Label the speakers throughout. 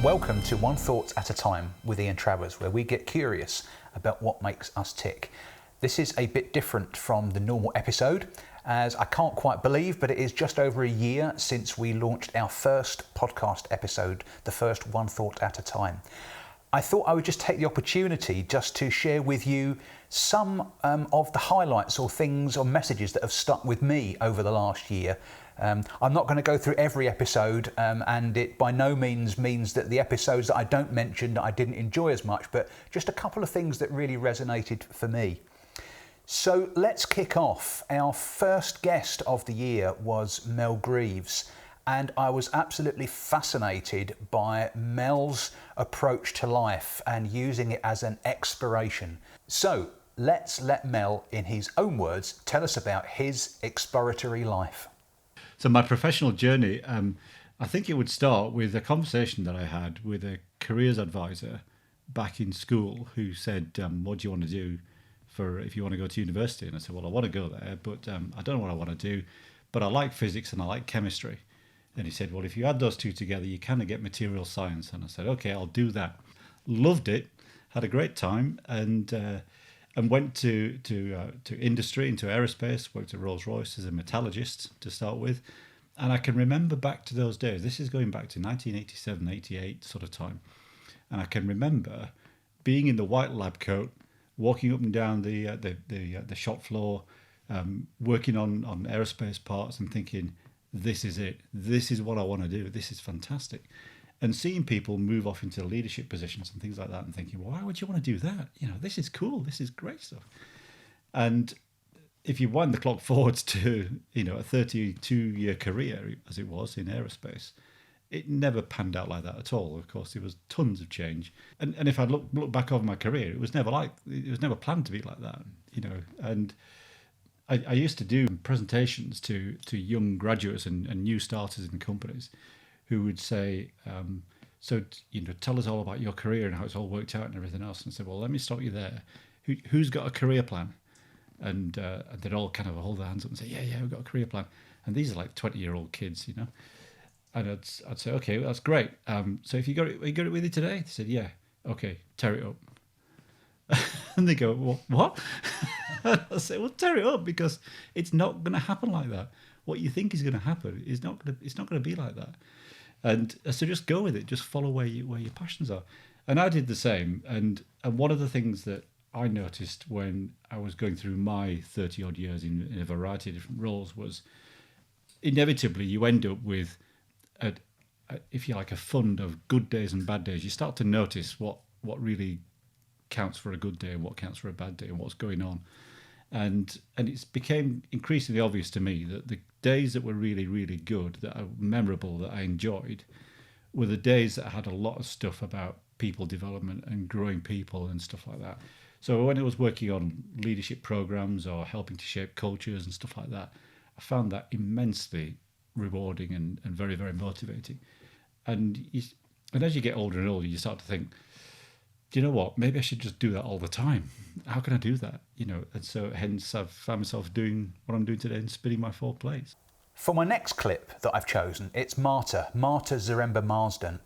Speaker 1: Welcome to One Thought at a Time with Ian Travers, where we get curious about what makes us tick. This is a bit different from the normal episode, as I can't quite believe, but it is just over a year since we launched our first podcast episode, the first One Thought at a Time. I thought I would just take the opportunity just to share with you some of the highlights or things or messages that have stuck with me over the last year. I'm not going to go through every episode, and it by no means means that the episodes that I don't mention that I didn't enjoy as much, but just a couple of things that really resonated for me. So let's kick off. Our first guest of the year was Mel Greaves, and I was absolutely fascinated by Mel's approach to life and using it as an exploration. So let's let Mel, in his own words, tell us about his exploratory life.
Speaker 2: So my professional journey, I think it would start with a conversation that I had with a careers advisor back in school who said, what do you want to do for if you want to go to university? And I said, well, I want to go there, but I don't know what I want to do, but I like physics and I like chemistry. And he said, well, if you add those two together, you kind of get material science. And I said, okay, I'll do that. Loved it, had a great time, and went to industry, into aerospace, worked at Rolls-Royce as a metallurgist to start with. And I can remember back to those days. This is going back to 1987, 88 sort of time. And I can remember being in the white lab coat, walking up and down the shop floor, working on aerospace parts and thinking, this is it. This is what I want to do. This is fantastic. And seeing people move off into leadership positions and things like that and thinking, well, why would you want to do that? You know, this is cool. This is great stuff. And if you wind the clock forwards to, a 32-year career, as it was in aerospace, it never panned out like that at all. Of course, there was tons of change. And if I look back over my career, it was never planned to be like that, and I used to do presentations to young graduates and new starters in companies who would say, tell us all about your career and how it's all worked out and everything else. And I said, well, let me stop you there. Who's got a career plan? And they'd all kind of hold their hands up and say, yeah, we've got a career plan. And these are like 20-year-old kids, And I'd say, okay, well, that's great. So if you got it with you today? They said, yeah. Okay, tear it up. And they go, well, what? I say, well, tear it up, because it's not going to happen like that. What you think is going to happen is not going to be like that. And so just go with it. Just follow where your passions are. And I did the same. And one of the things that I noticed when I was going through my 30-odd years in a variety of different roles was inevitably you end up with, if you like, a fund of good days and bad days. You start to notice what really counts for a good day and what counts for a bad day and what's going on. And it's became increasingly obvious to me that the days that were really, really good, that are memorable, that I enjoyed, were the days that had a lot of stuff about people development and growing people and stuff like that. So when I was working on leadership programs or helping to shape cultures and stuff like that, I found that immensely rewarding and very, very motivating. And as you get older and older, you start to think, do you know what? Maybe I should just do that all the time. How can I do that? And so hence I've found myself doing what I'm doing today and spinning my 4 plates.
Speaker 1: For my next clip that I've chosen, it's Marta Zaremba Marsden,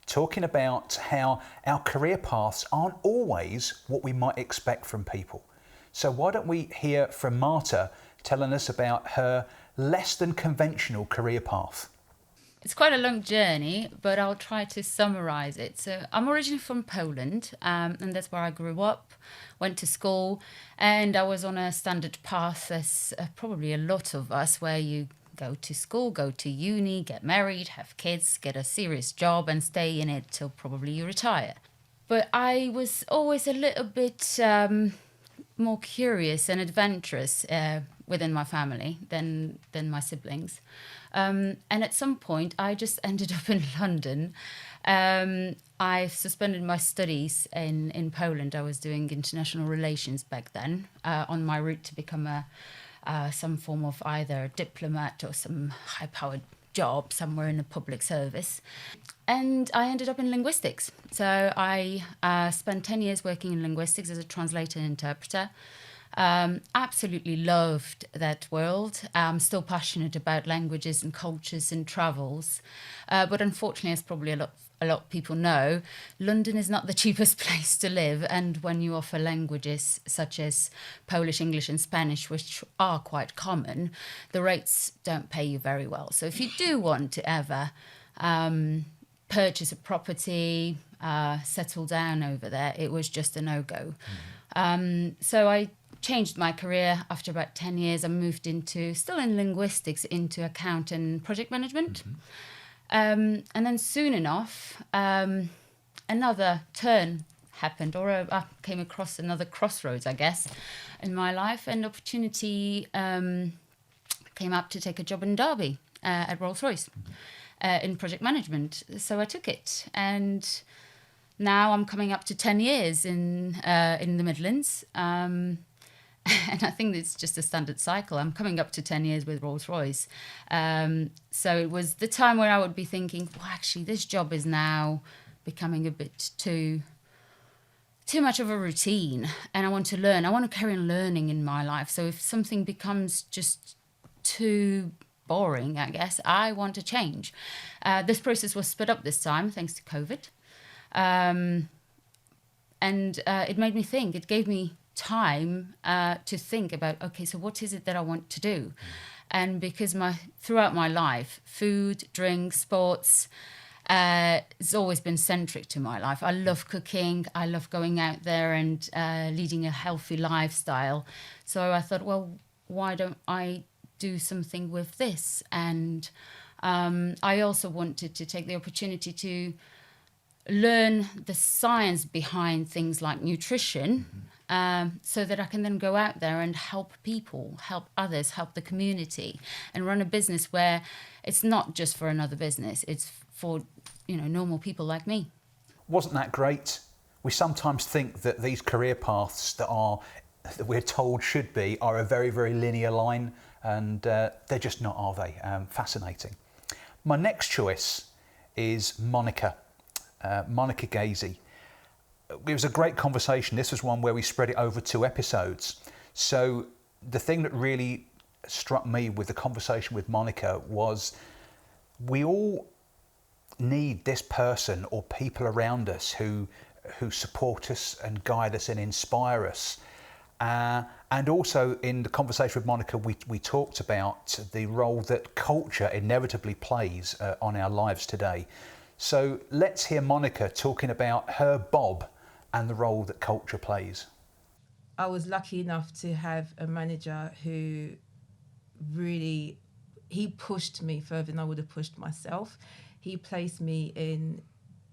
Speaker 1: talking about how our career paths aren't always what we might expect from people. So why don't we hear from Marta telling us about her less than conventional career path?
Speaker 3: It's quite a long journey, but I'll try to summarize it. So I'm originally from Poland, and that's where I grew up, went to school, and I was on a standard path, as probably a lot of us, where you go to school, go to uni, get married, have kids, get a serious job, and stay in it till probably you retire. But I was always a little bit more curious and adventurous within my family than my siblings. And at some point, I just ended up in London. I suspended my studies in Poland. I was doing international relations back then, on my route to become some form of either diplomat or some high-powered job somewhere in the public service. And I ended up in linguistics. So I spent 10 years working in linguistics as a translator and interpreter. Absolutely loved that world. I'm still passionate about languages and cultures and travels. But unfortunately, as probably a lot of people know, London is not the cheapest place to live. And when you offer languages such as Polish, English and Spanish, which are quite common, the rates don't pay you very well. So if you do want to ever purchase a property, settle down over there, it was just a no-go. So I changed my career after about 10 years. I moved into, still in linguistics, into account and project management. And then soon enough, another turn happened, or I came across another crossroads, I guess, in my life. And opportunity came up to take a job in Derby at Rolls-Royce in project management. So I took it. And now I'm coming up to 10 years in the Midlands. And I think it's just a standard cycle. I'm coming up to 10 years with Rolls-Royce. So it was the time where I would be thinking, well, actually, this job is now becoming a bit too much of a routine. And I want to learn. I want to carry on learning in my life. So if something becomes just too boring, I guess, I want to change. This process was sped up this time, thanks to COVID. And it made me think. It gave me time to think about, okay, so what is it that I want to do? And because throughout my life, food, drink, sports, it's always been centric to my life. I love cooking. I love going out there and leading a healthy lifestyle. So I thought, well, why don't I do something with this? And I also wanted to take the opportunity to learn the science behind things like nutrition, so that I can then go out there and help people, help others, help the community, and run a business where it's not just for another business, it's for, normal people like me.
Speaker 1: Wasn't that great? We sometimes think that these career paths that we're told should be are a very, very linear line, and they're just not, are they? Fascinating. My next choice is Monica. Monica Gazy. It was a great conversation. This was one where we spread it over 2 episodes. So the thing that really struck me with the conversation with Monica was we all need this person or people around us who support us and guide us and inspire us. And also in the conversation with Monica, we talked about the role that culture inevitably plays on our lives today. So let's hear Monica talking about her Bob and the role that culture plays.
Speaker 4: I was lucky enough to have a manager who really, he pushed me further than I would have pushed myself. He placed me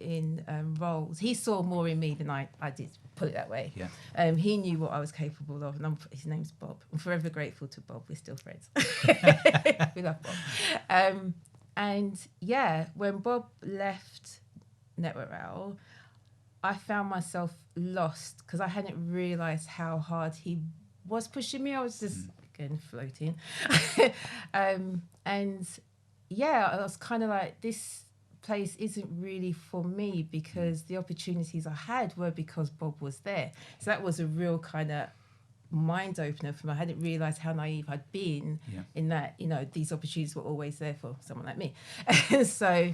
Speaker 4: in roles. He saw more in me than I did, put it that way.
Speaker 1: Yeah.
Speaker 4: He knew what I was capable of, and his name's Bob. I'm forever grateful to Bob. We're still friends. We love Bob. And yeah, when Bob left Network Rail, I found myself lost because I hadn't realised how hard he was pushing me. I was just, again, floating. And yeah, I was kind of like, this place isn't really for me, because the opportunities I had were because Bob was there. So that was a real kind of mind opener for me. I hadn't realised how naive I'd been in that, these opportunities were always there for someone like me. So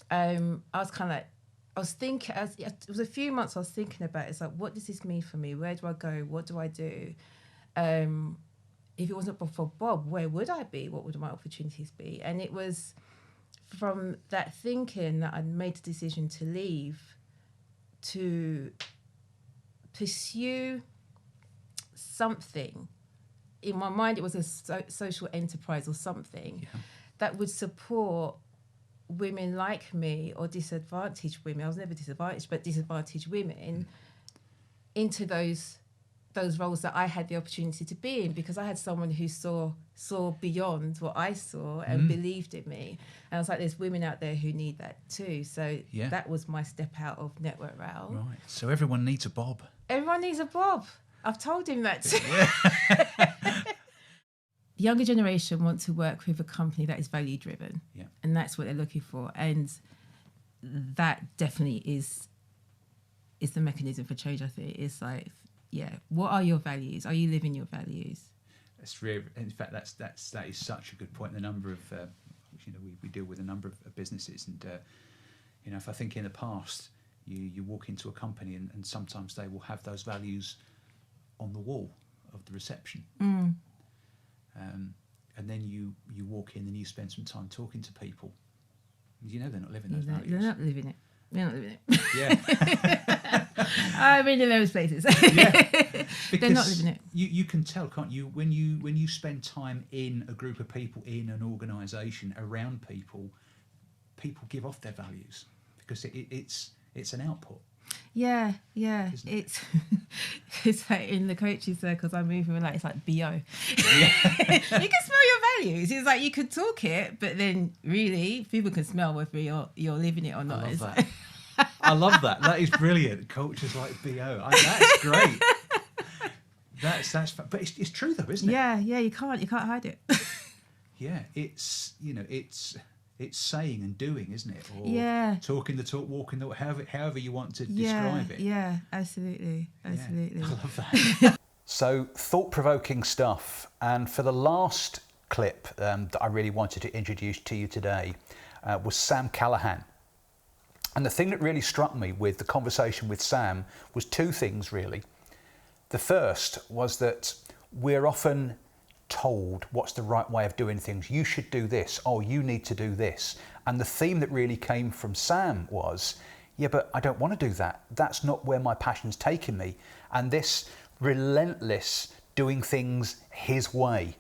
Speaker 4: I was kind of like, I was thinking, it was a few months I was thinking about it. It's like, what does this mean for me? Where do I go? What do I do? If it wasn't for Bob, where would I be? What would my opportunities be? And it was from that thinking that I'd made the decision to leave, to pursue something. In my mind, it was a social enterprise or something that would support women like me, or disadvantaged women. I was never disadvantaged, but disadvantaged women into those roles that I had the opportunity to be in, because I had someone who saw beyond what I saw and believed in me. And I was like, there's women out there who need that too. So that was my step out of Network Rail.
Speaker 1: Right. So everyone needs a Bob.
Speaker 4: Everyone needs a Bob. I've told him that too. The younger generation want to work with a company that is value driven, and that's what they're looking for. And that definitely is the mechanism for change. I think it's like what are your values? Are you living your values?
Speaker 1: It's really, in fact, that is such a good point. The number of, we deal with a number of businesses, and if I think in the past, you walk into a company and sometimes they will have those values on the wall of the reception, and then you walk in and you spend some time talking to people. They're not living those values.
Speaker 4: They're not living it.
Speaker 1: Yeah.
Speaker 4: I'm in those places. They're not living it.
Speaker 1: You can tell, can't you? When you spend time in a group of people, in an organisation, around people give off their values because it's an output.
Speaker 4: Yeah. It's like in the coaching circles I'm moving with, it's like BO. Yeah. You can smell your values. It's like you could talk it, but then really people can smell whether you're living it or not.
Speaker 1: I love that. I love that. That is brilliant. Cultures like BO. That's great. That's but it's true though, isn't it?
Speaker 4: Yeah. You can't hide it.
Speaker 1: Yeah, it's saying and doing, isn't it? Or talking the talk, walking the however you want to describe it.
Speaker 4: Yeah, absolutely.
Speaker 1: I love that. So thought-provoking stuff. And for the last clip that I really wanted to introduce to you today was Sam Callahan. And the thing that really struck me with the conversation with Sam was two things, really. The first was that we're often told what's the right way of doing things. You should do this. Oh, you need to do this. And the theme that really came from Sam was, yeah, but I don't want to do that. That's not where my passion's taking me. And this relentless doing things his way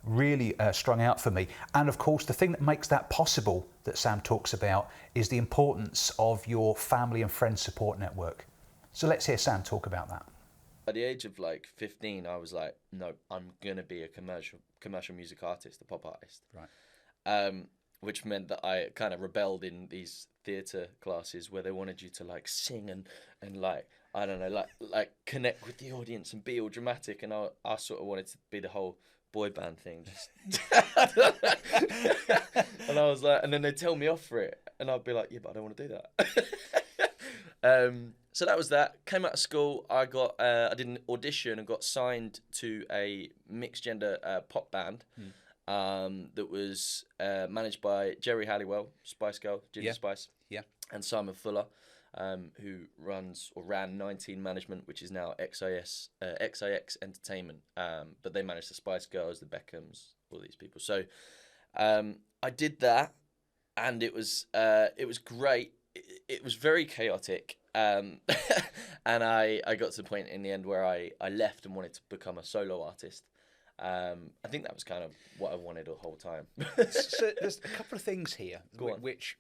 Speaker 1: really strung out for me. And of course, the thing that makes that possible that Sam talks about is the importance of your family and friend support network. So let's hear Sam talk about that.
Speaker 5: At the age of 15, I was like, no, I'm going to be a commercial music artist, a pop artist.
Speaker 1: Right.
Speaker 5: Which meant that I kind of rebelled in these theatre classes where they wanted you to sing and I don't know, connect with the audience and be all dramatic. And I sort of wanted to be the whole boy band thing. And I was like, and then they'd tell me off for it. And I'd be like, yeah, but I don't want to do that. So that was that. Came out of school, I did an audition and got signed to a mixed gender pop band that was managed by Jerry Halliwell, Spice Girl, Ginger Spice, and Simon Fuller, who ran 19 Management, which is now XIX Entertainment. But they managed the Spice Girls, the Beckhams, all these people. So I did that, and it was great. It was very chaotic. And I got to the point in the end where I left and wanted to become a solo artist. I think that was kind of what I wanted the whole time.
Speaker 1: So there's a couple of things here. Which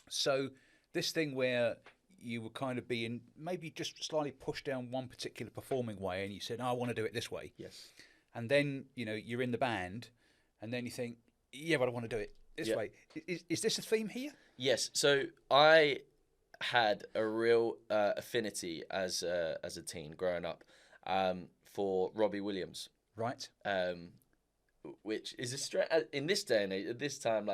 Speaker 1: so this thing where you were kind of being maybe just slightly pushed down one particular performing way, and you said, I want to do it this way.
Speaker 5: Yes.
Speaker 1: And then, you're in the band, and then you think, yeah, but I want to do it this way. Is this a theme here?
Speaker 5: Yes. So I had a real affinity as a teen growing up for Robbie Williams.
Speaker 1: Right.
Speaker 5: Which is in this day and age, at this time,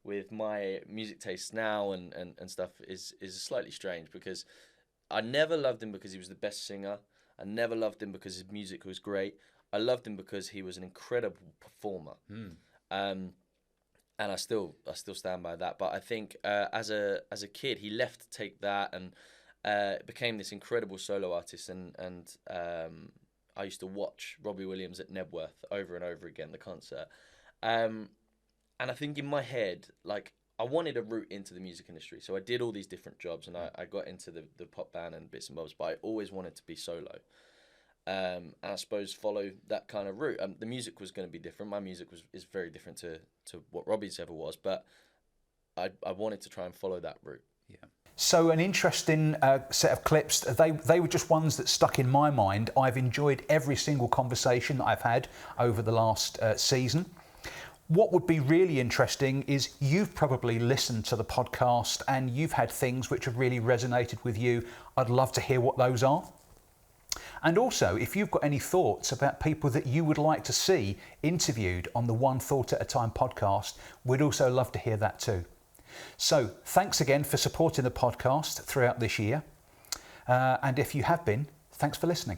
Speaker 5: with my music tastes now and stuff, is slightly strange, because I never loved him because he was the best singer. I never loved him because his music was great. I loved him because he was an incredible performer. And I still stand by that. But I think as a kid, he left to take that and became this incredible solo artist. And I used to watch Robbie Williams at Nebworth over and over again, the concert. And I think in my head, I wanted a route into the music industry. So I did all these different jobs, and I got into the pop band and bits and bobs, but I always wanted to be solo. And I suppose follow that kind of route. The music was going to be different. My music is very different to what Robbie's ever was, but I wanted to try and follow that route.
Speaker 1: Yeah. So an interesting set of clips. They were just ones that stuck in my mind. I've enjoyed every single conversation that I've had over the last season. What would be really interesting is you've probably listened to the podcast and you've had things which have really resonated with you. I'd love to hear what those are. And also, if you've got any thoughts about people that you would like to see interviewed on the One Thought at a Time podcast, we'd also love to hear that too. So thanks again for supporting the podcast throughout this year. And if you have been, thanks for listening.